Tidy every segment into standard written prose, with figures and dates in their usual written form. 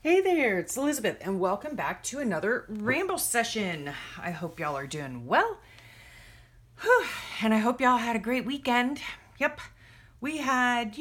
Hey there, it's Elizabeth, and welcome back to another Ramble session. I hope y'all are doing well. Whew, and I hope y'all had a great weekend. Yep, we had,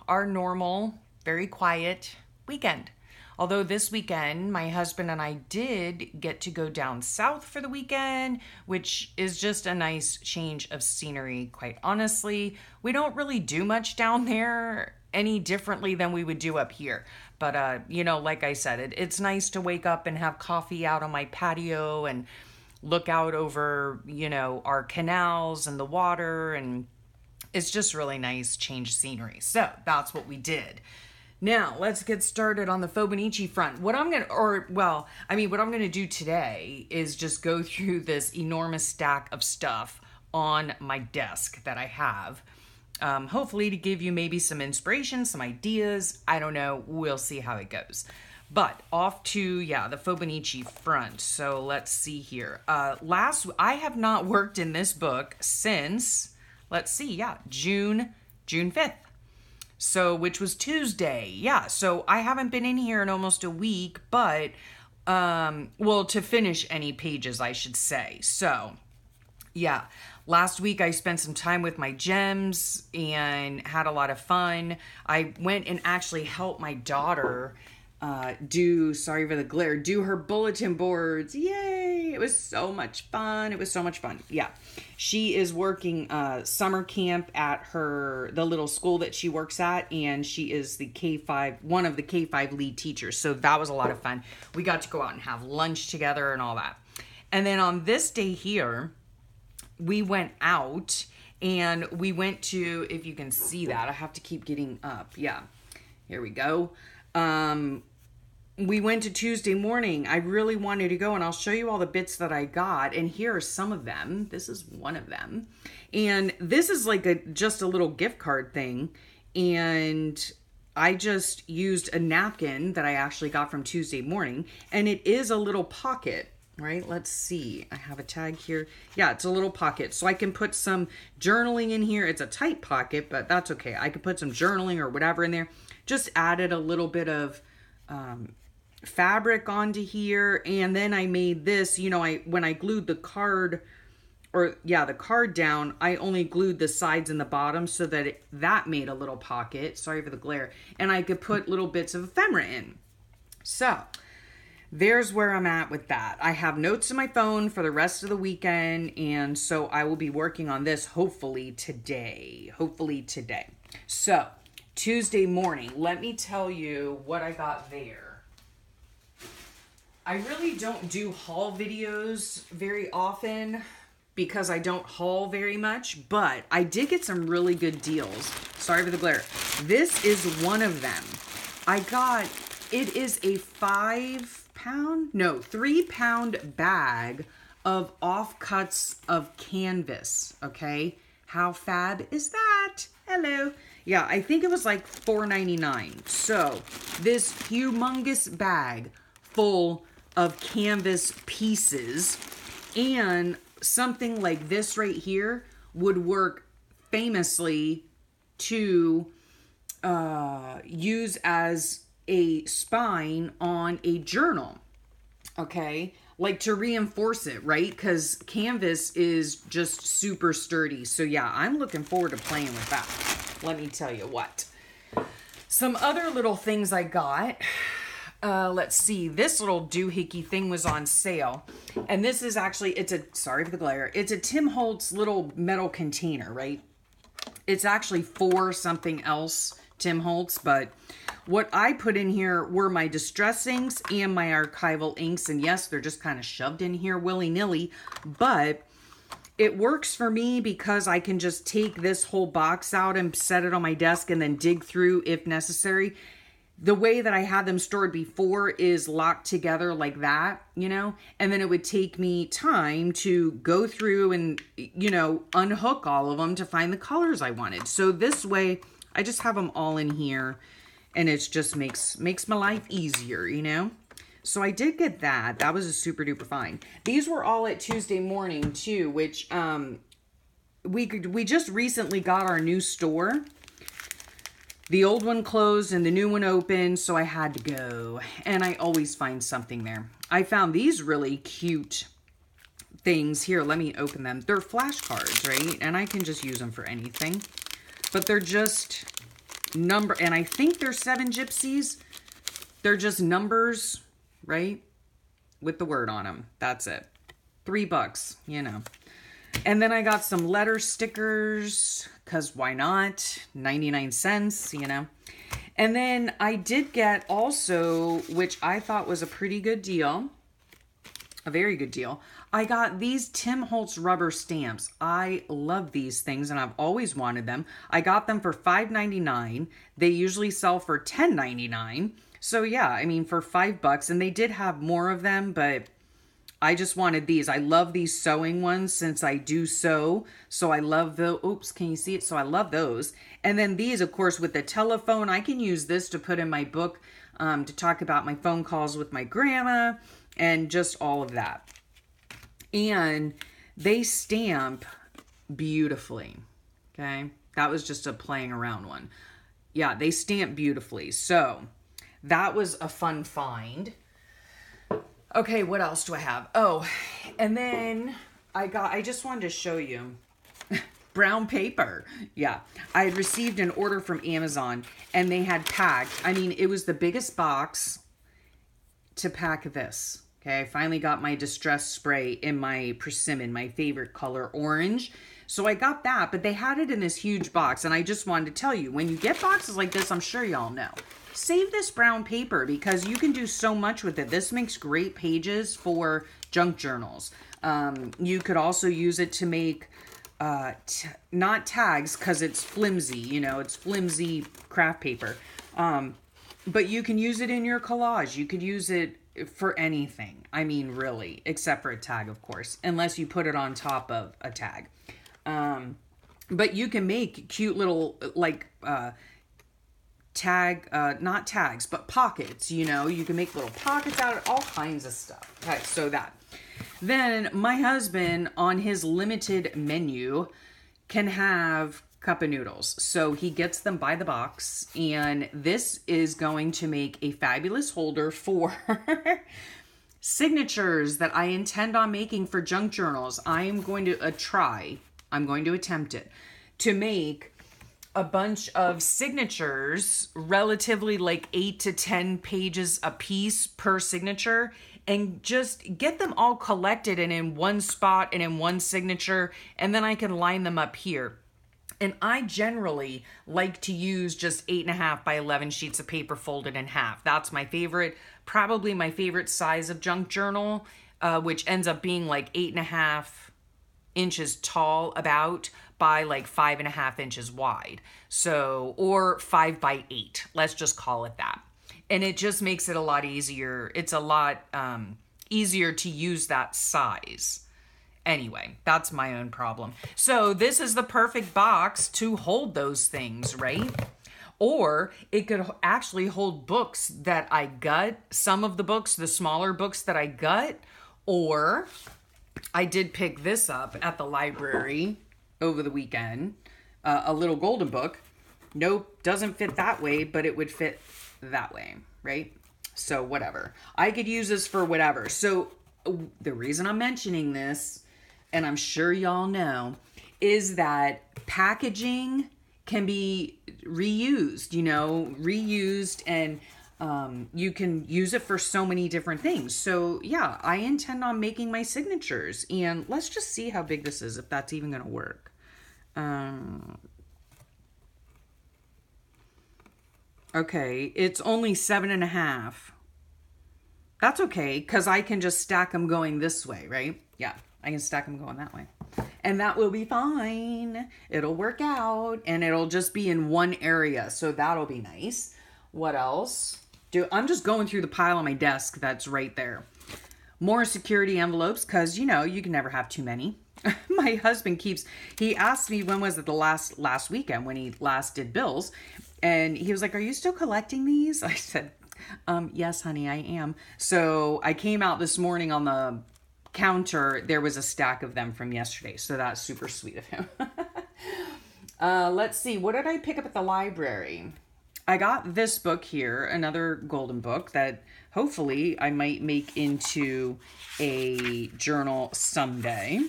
our normal, very quiet weekend. Although this weekend, my husband and I did get to go down south for the weekend, which is just a nice change of scenery, quite honestly. We don't really do much down there any differently than we would do up here. But, like I said, it's nice to wake up and have coffee out on my patio and look out over, our canals and the water. And it's just really nice change scenery. So that's what we did. Now, let's get started on the Fauxbonichi front. What I'm going to do today is just go through this enormous stack of stuff on my desk that I have. Hopefully to give you maybe some inspiration, some ideas. I don't know. We'll see how it goes. But off to, the Fauxbonichi front. So let's see here. I have not worked in this book since, June 5th. So, which was Tuesday. Yeah, so I haven't been in here in almost a week, but, to finish any pages, I should say. So, yeah, last week I spent some time with my gems and had a lot of fun. I went and actually helped my daughter do her bulletin boards. Yay! It was so much fun. Yeah. She is working summer camp at the little school that she works at, and she is one of the K-5 lead teachers. So that was a lot of fun. We got to go out and have lunch together and all that. And then on this day here, we went out and we went to, if you can see that, I have to keep getting up. Yeah, here we go. We went to Tuesday morning. I really wanted to go, and I'll show you all the bits that I got. And here are some of them. This is one of them. And this is like just a little gift card thing. And I just used a napkin that I actually got from Tuesday morning. And it is a little pocket, right? Let's see. I have a tag here. Yeah, it's a little pocket. So I can put some journaling in here. It's a tight pocket, but that's okay. I could put some journaling or whatever in there. Just added a little bit of fabric onto here, and then I made this, when I glued the card down, I only glued the sides and the bottom so that that made a little pocket. Sorry for the glare. And I could put little bits of ephemera in. So there's where I'm at with that. I have notes in my phone for the rest of the weekend, and so I will be working on this hopefully today. So Tuesday morning, let me tell you what I got there. I really don't do haul videos very often because I don't haul very much, but I did get some really good deals. Sorry for the glare. This is one of them. It is a 3-pound bag of offcuts of canvas, okay? How fab is that? Hello. Yeah, I think it was like $4.99. So this humongous bag full of canvas pieces, and something like this right here would work famously to use as a spine on a journal, okay? Like to reinforce it, right? Because canvas is just super sturdy. So yeah, I'm looking forward to playing with that. Let me tell you what. Some other little things I got. Let's see, this little doohickey thing was on sale. And this is actually, sorry for the glare, it's a Tim Holtz little metal container, right? It's actually for something else, Tim Holtz, but what I put in here were my distress inks and my archival inks. And yes, they're just kind of shoved in here willy-nilly, but it works for me because I can just take this whole box out and set it on my desk and then dig through if necessary. The way that I had them stored before is locked together like that, and then it would take me time to go through and, unhook all of them to find the colors I wanted. So this way I just have them all in here, and it just makes my life easier, So I did get that. That was a super duper fine. These were all at Tuesday morning too, which we just recently got our new store. the old one closed and the new one opened, so I had to go. And I always find something there. I found these really cute things. Here, let me open them. They're flashcards, right? And I can just use them for anything. But they're just and I think they're 7 gypsies. They're just numbers, right? With the word on them. That's it. $3, you know. And then I got some letter stickers, because why not? 99 cents, you know. And then I did get also, which I thought was a pretty good deal, a very good deal, I got these Tim Holtz rubber stamps. I love these things, and I've always wanted them. I got them for $5.99. They usually sell for $10.99. So yeah, I mean, for $5, and they did have more of them, but I just wanted these. I love these sewing ones since I do sew. So I love the, oops, can you see it? So I love those. And then these, of course, with the telephone, I can use this to put in my book to talk about my phone calls with my grandma and just all of that. And they stamp beautifully. Okay. That was just a playing around one. Yeah, they stamp beautifully. So that was a fun find. Okay, what else do I have? Oh, and then I just wanted to show you brown paper. Yeah, I had received an order from Amazon and they had packed, I mean, it was the biggest box to pack this. Okay, I finally got my distress spray in my persimmon, my favorite color, orange. So I got that, but they had it in this huge box. And I just wanted to tell you, when you get boxes like this, I'm sure y'all know, save this brown paper because you can do so much with it. This makes great pages for junk journals. You could also use it to make, not tags because it's flimsy, you know, it's flimsy craft paper. But you can use it in your collage. You could use it for anything. I mean, really, except for a tag, of course, unless you put it on top of a tag. But you can make cute little, like, not tags, but pockets, you know, you can make little pockets out of all kinds of stuff. Okay, so that. Then my husband on his limited menu can have cup of noodles. So he gets them by the box, and this is going to make a fabulous holder for signatures that I intend on making for junk journals. I am going to I'm going to attempt it to make a bunch of signatures, relatively like 8 to 10 pages a piece per signature, and just get them all collected and in one spot and in one signature, and then I can line them up here. And I generally like to use just 8.5 by 11 sheets of paper folded in half. That's my favorite, probably my favorite size of junk journal, which ends up being like 8.5 inches tall about by like 5.5 inches wide. So, or 5 by 8, let's just call it that. And it just makes it a lot easier. It's a lot easier to use that size. Anyway, that's my own problem. So this is the perfect box to hold those things, right? Or it could actually hold books that I gut, some of the books, the smaller books that I gut, or I did pick this up at the library over the weekend, a little golden book. Nope, doesn't fit that way, but it would fit that way, right? So whatever. I could use this for whatever. So the reason I'm mentioning this, and I'm sure y'all know, is that packaging can be reused, you know, and you can use it for so many different things. So yeah, I intend on making my signatures, and let's just see how big this is, if that's even going to work. Okay, it's only 7.5. That's okay, because I can just stack them going this way, right? Yeah, I can stack them going that way. And that will be fine. It'll work out, and it'll just be in one area, so that'll be nice. What else? I'm just going through the pile on my desk that's right there. More security envelopes, because, you know, you can never have too many. My husband he asked me when was it the last weekend when he last did bills. And he was like, "Are you still collecting these?" I said, "Yes, honey, I am." So I came out this morning on the counter. There was a stack of them from yesterday. So that's super sweet of him. Let's see. What did I pick up at the library? I got this book here, another golden book that hopefully I might make into a journal someday.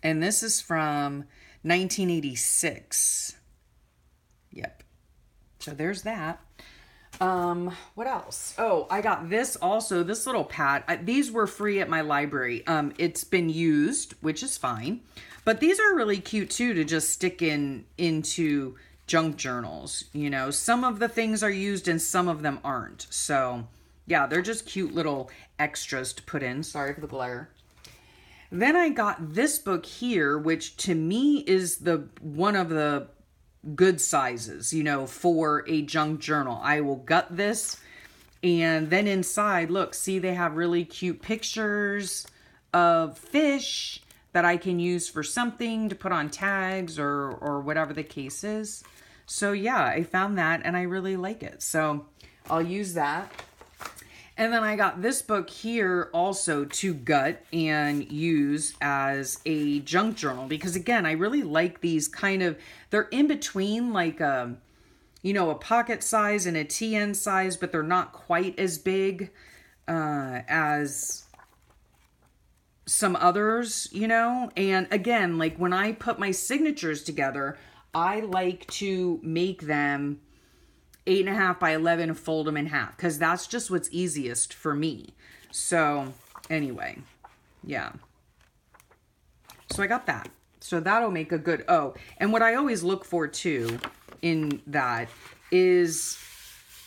And this is from 1986. Yep. So there's that. What else? Oh, I got this also, this little pad. These were free at my library. It's been used, which is fine. But these are really cute too to just stick into junk journals. You know, some of the things are used and some of them aren't. So yeah, they're just cute little extras to put in. Sorry for the glare. Then I got this book here, which to me is one of the good sizes, you know, for a junk journal. I will gut this, and then inside, look, see, they have really cute pictures of fish that I can use for something to put on tags or whatever the case is. So yeah, I found that and I really like it. So I'll use that. And then I got this book here also to gut and use as a junk journal, because again, I really like these kind of, they're in between like a, you know, a pocket size and a TN size, but they're not quite as big as some others, you know. And again, like when I put my signatures together, I like to make them 8.5 by 11 and fold them in half, because that's just what's easiest for me. So anyway, yeah. So I got that. So that'll make a good, oh, and what I always look for too in that is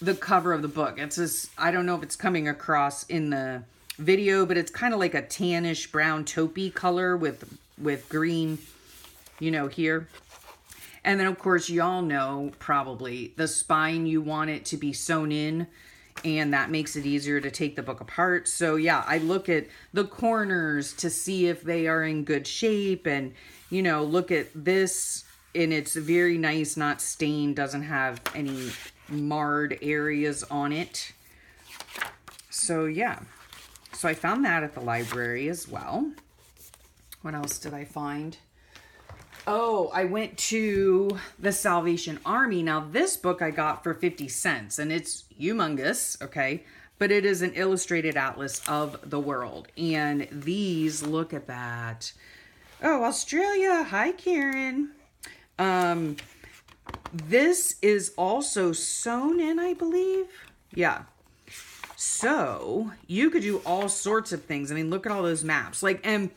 the cover of the book. It's this, I don't know if it's coming across in the video, but it's kind of like a tannish brown taupey color with green, you know, here. And then, of course, y'all know probably the spine, you want it to be sewn in, and that makes it easier to take the book apart. So, yeah, I look at the corners to see if they are in good shape, and, you know, look at this, and it's very nice, not stained, doesn't have any marred areas on it. So, yeah. So, I found that at the library as well. What else did I find? Oh, I went to the Salvation Army. Now, this book I got for 50 cents, and it's humongous, okay? But it is an illustrated atlas of the world. And these, look at that. Oh, Australia. Hi, Karen. This is also sewn in, I believe. Yeah. So, you could do all sorts of things. I mean, look at all those maps. Like, and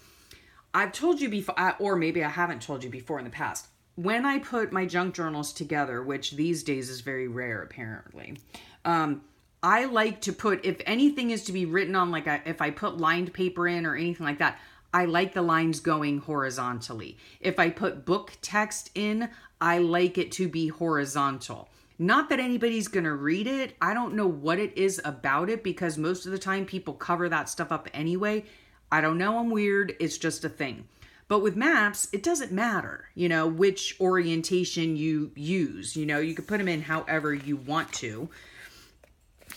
I've told you before, or maybe I haven't told you before in the past, when I put my junk journals together, which these days is very rare apparently, I like to put, if anything is to be written on, like if I put lined paper in or anything like that, I like the lines going horizontally. If I put book text in, I like it to be horizontal. Not that anybody's going to read it. I don't know what it is about it, because most of the time people cover that stuff up anyway. I don't know, I'm weird, it's just a thing. But with maps, it doesn't matter, you know, which orientation you use. You know, you could put them in however you want to.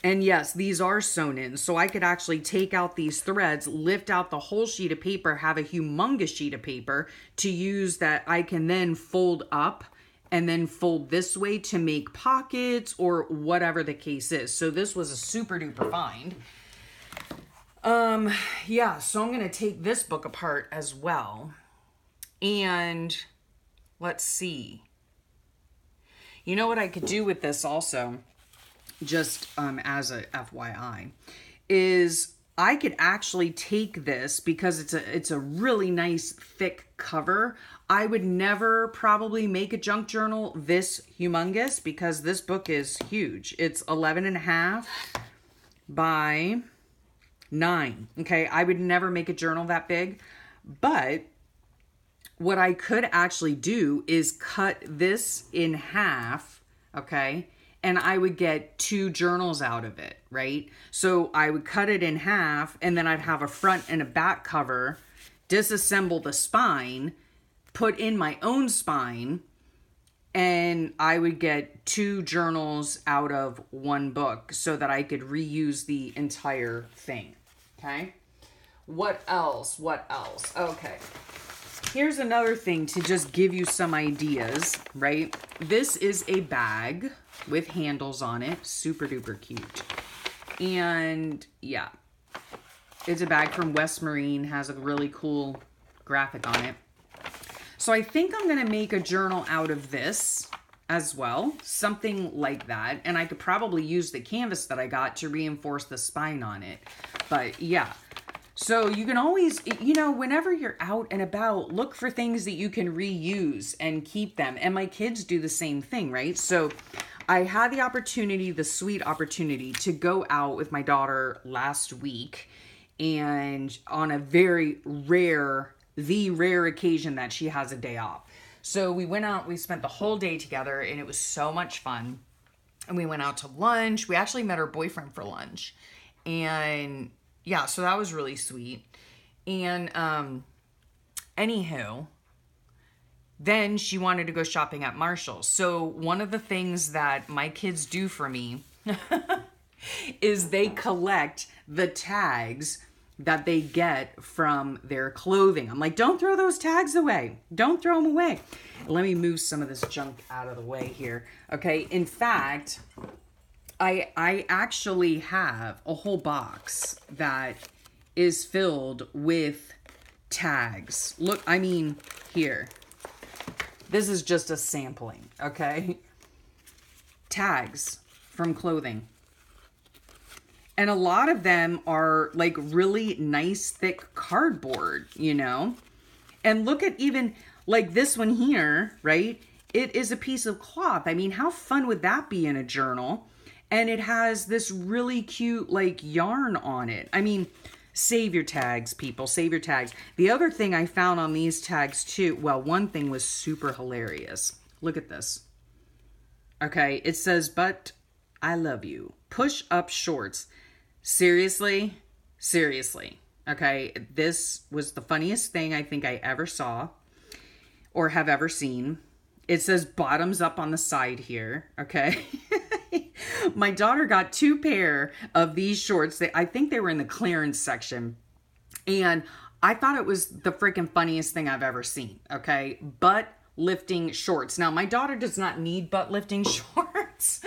And yes, these are sewn in, so I could actually take out these threads, lift out the whole sheet of paper, have a humongous sheet of paper to use that I can then fold up and then fold this way to make pockets or whatever the case is. So this was a super duper find. Yeah, so I'm going to take this book apart as well. And let's see. You know what I could do with this also, just as a FYI, is I could actually take this, because it's a really nice thick cover. I would never probably make a junk journal this humongous, because this book is huge. It's 11.5 by 9. Okay, I would never make a journal that big, but what I could actually do is cut this in half, okay, and I would get 2 journals out of it, right? So I would cut it in half, and then I'd have a front and a back cover, disassemble the spine, put in my own spine, and I would get 2 journals out of 1 book so that I could reuse the entire thing. Okay. What else? Okay. here's another thing to just give you some ideas, right? This is a bag with handles on it. Super duper cute. And yeah, it's a bag from West Marine. Has a really cool graphic on it. So I think I'm going to make a journal out of this as well. Something like that. And I could probably use the canvas that I got to reinforce the spine on it. But yeah. So you can always, you know, whenever you're out and about, look for things that you can reuse and keep them. And my kids do the same thing, right? So I had the opportunity, the sweet opportunity, to go out with my daughter last week. And on a very rare, the rare occasion that she has a day off. So we went out, we spent the whole day together, and it was so much fun. And we went out to lunch. We actually met her boyfriend for lunch. And yeah, so that was really sweet. And anywho, then she wanted to go shopping at Marshall's. So one of the things that my kids do for me is they collect the tags that they get from their clothing. I'm like, don't throw those tags away. Don't throw them away. Let me move some of this junk out of the way here. Okay, in fact, I actually have a whole box that is filled with tags. Look, I mean, here. This is just a sampling, okay? Tags from clothing. And a lot of them are like really nice, thick cardboard, you know? And look at even like this one here, right? It is a piece of cloth. I mean, how fun would that be in a journal? And it has this really cute like yarn on it. I mean, save your tags, people. Save your tags. The other thing I found on these tags too, well, one thing was super hilarious. Look at this. Okay, it says, "But I love you. Push up shorts." Seriously? Seriously. Okay, this was the funniest thing I think I ever saw or have ever seen. It says bottoms up on the side here, okay? My daughter got 2 pair of these shorts. I think they were in the clearance section. And I thought it was the freaking funniest thing I've ever seen, okay? Butt lifting shorts. Now, my daughter does not need butt lifting shorts.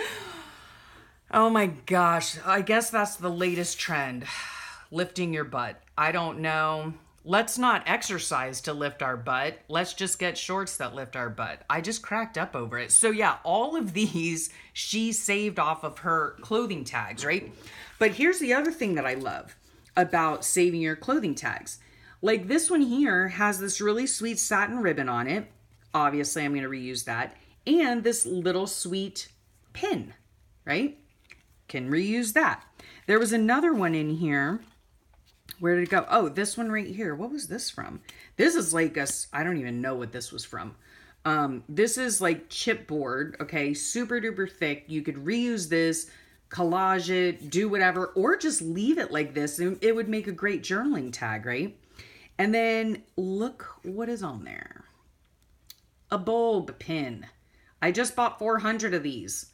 Oh my gosh. I guess that's the latest trend. Lifting your butt. I don't know. Let's not exercise to lift our butt. Let's just get shorts that lift our butt. I just cracked up over it. So yeah, all of these she saved off of her clothing tags, right? But here's the other thing that I love about saving your clothing tags. Like this one here has this really sweet satin ribbon on it. Obviously, I'm going to reuse that. And this little sweet pin, right? Can reuse that. There was another one in here. Where did it go? Oh, this one right here. What was this from? This is like I don't even know what this was from. This is like chipboard, okay? Super duper thick. You could reuse this, collage it, do whatever, or just leave it like this. And it would make a great journaling tag, right? And then look what is on there. A bulb pin. I just bought 400 of these.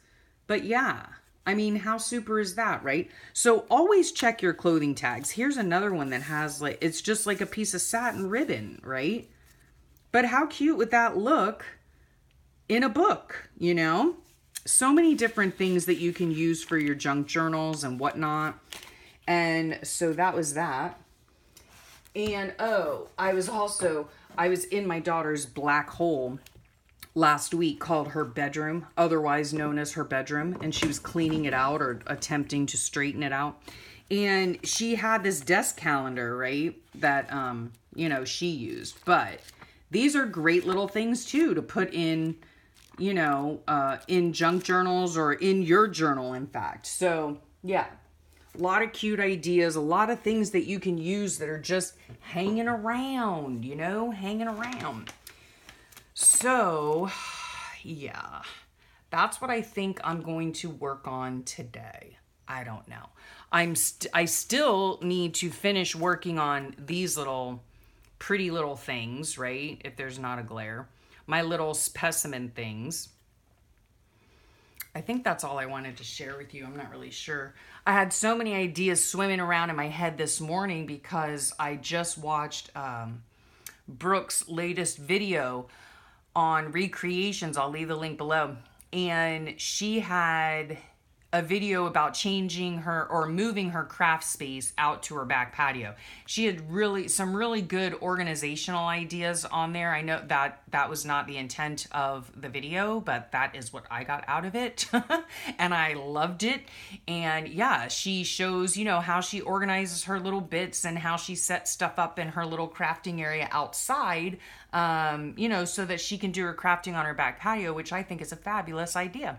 But yeah. I mean, how super is that, right? So always check your clothing tags. Here's another one that has like, it's just like a piece of satin ribbon, right? But how cute would that look in a book, you know? So many different things that you can use for your junk journals and whatnot. And so that was that. And oh, I was in my daughter's black hole last week called her bedroom, otherwise known as her bedroom, and she was cleaning it out or attempting to straighten it out. And she had this desk calendar, right, that, you know, she used. But these are great little things, too, to put in, you know, in junk journals or in your journal, in fact. So, yeah, a lot of cute ideas, a lot of things that you can use that are just hanging around, you know, hanging around. So, yeah, that's what I think I'm going to work on today. I don't know. I still need to finish working on these little pretty little things, right? If there's not a glare. My little specimen things. I think that's all I wanted to share with you. I'm not really sure. I had so many ideas swimming around in my head this morning because I just watched Brooke's latest video on recreations. I'll leave the link below. And she had a video about changing her or moving her craft space out to her back patio. She had some really good organizational ideas on there. I know that that was not the intent of the video, but that is what I got out of it. And I loved it. And yeah, she shows, you know, how she organizes her little bits and how she sets stuff up in her little crafting area outside, you know, so that she can do her crafting on her back patio, which I think is a fabulous idea.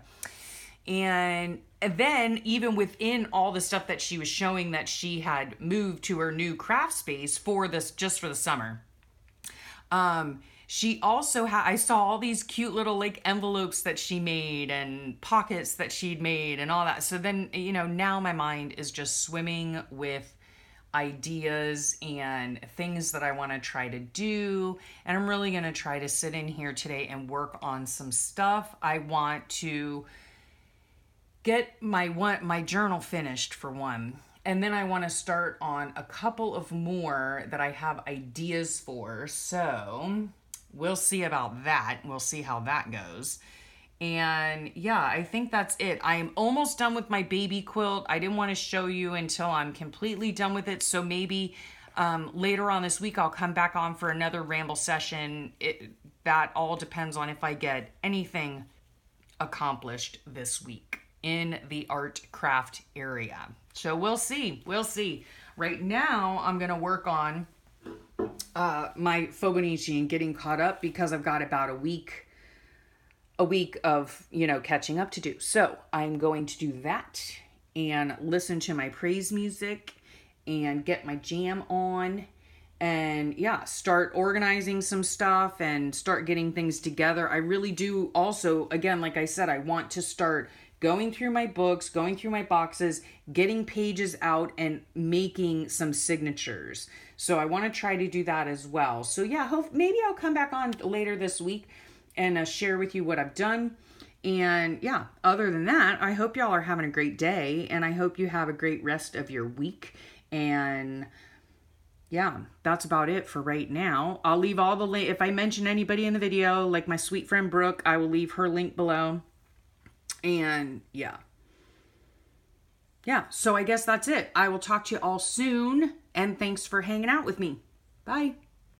And then even within all the stuff that she was showing that she had moved to her new craft space for this, just for the summer, she also had, I saw all these cute little like envelopes that she made and pockets that she'd made and all that. So then, you know, now my mind is just swimming with ideas and things that I want to try to do. And I'm really going to try to sit in here today and work on some stuff. I want to get my journal finished for one. And then I want to start on a couple of more that I have ideas for. So we'll see about that. We'll see how that goes. And yeah, I think that's it. I am almost done with my baby quilt. I didn't want to show you until I'm completely done with it. So maybe later on this week, I'll come back on for another ramble session. That all depends on if I get anything accomplished this week in the art craft area. So we'll see. We'll see. Right now, I'm going to work on my Fauxbonichi and getting caught up because I've got about a week of, you know, catching up to do. So I'm going to do that and listen to my praise music and get my jam on and yeah, start organizing some stuff and start getting things together. I really do also, again, like I said, I want to start going through my books, going through my boxes, getting pages out and making some signatures. So I want to try to do that as well. So yeah, maybe I'll come back on later this week and share with you what I've done. And yeah, other than that, I hope y'all are having a great day and I hope you have a great rest of your week. And yeah, that's about it for right now. I'll leave all the link. If I mention anybody in the video, like my sweet friend Brooke, I will leave her link below. And yeah, so I guess that's it. I will talk to you all soon. And thanks for hanging out with me. Bye.